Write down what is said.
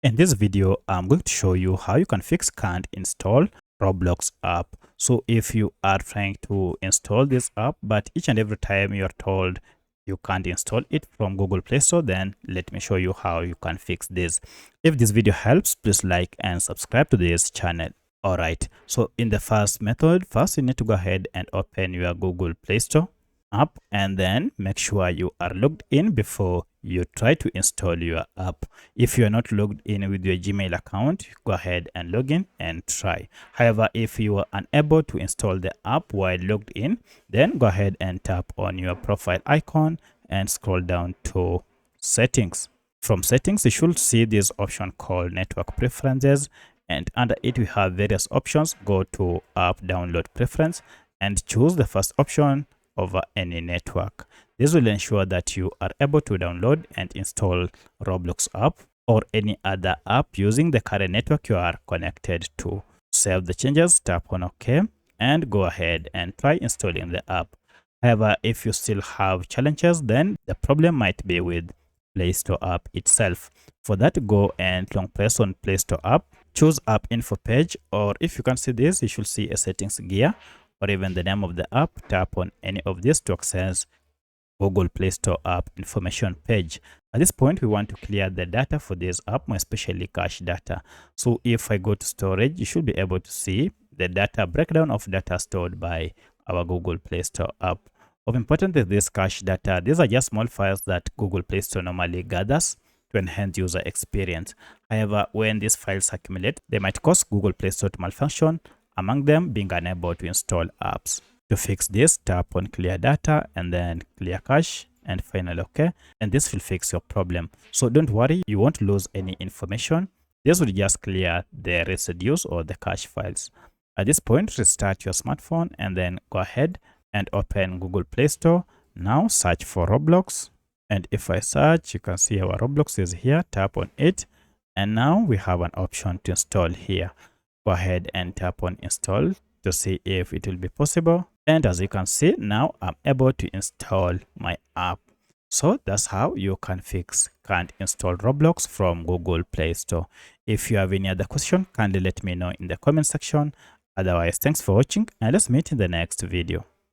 In this video, I'm going to show you how you can fix can't install Roblox app. So if you are trying to install this app, but each and every time you're told you can't install it from Google Play Store, then let me show you how you can fix this. If this video helps, please like and subscribe to this channel. Alright, so in the first method, first you need to go ahead and open your Google Play Store app, and then make sure you are logged in before you try to install your app. If you are not logged in with your Gmail account, go ahead and log in and try. However, if you are unable to install the app while logged in, then go ahead and tap on your profile icon and scroll down to settings. From settings, you should see this option called network preferences, and under it we have various options. Go to app download preference and choose the first option over any network. This will ensure that you are able to download and install Roblox app or any other app using the current network you are connected to. Save the changes, tap on OK, and go ahead and try installing the app. However, if you still have challenges, then the problem might be with Play Store app itself. For that, go and long press on Play Store app, choose app info page, or if you can see this, you should see a settings gear or even the name of the app. Tap on any of this to access Google Play Store app information page. At this point, we want to clear the data for this app, more especially cache data. So if I go to storage, you should be able to see the data breakdown of data stored by our Google Play Store app. Of importance is this cache data. These are just small files that Google Play Store normally gathers to enhance user experience. However, when these files accumulate, they might cause Google Play Store to malfunction, among them being unable to install apps. To fix this, tap on clear data and then clear cache and finally OK, and this will fix your problem. So don't worry, you won't lose any information. This will just clear the residues or the cache files. At this point, restart your smartphone and then go ahead and open Google Play Store. Now search for Roblox, and if I search, you can see our Roblox is here. Tap on it, and now we have an option to install here. Go ahead and tap on install to see if it will be possible. And as you can see, now I'm able to install my app. So that's how you can fix can't install Roblox from Google Play Store. If you have any other question, kindly let me know in the comment section. Otherwise, thanks for watching and let's meet in the next video.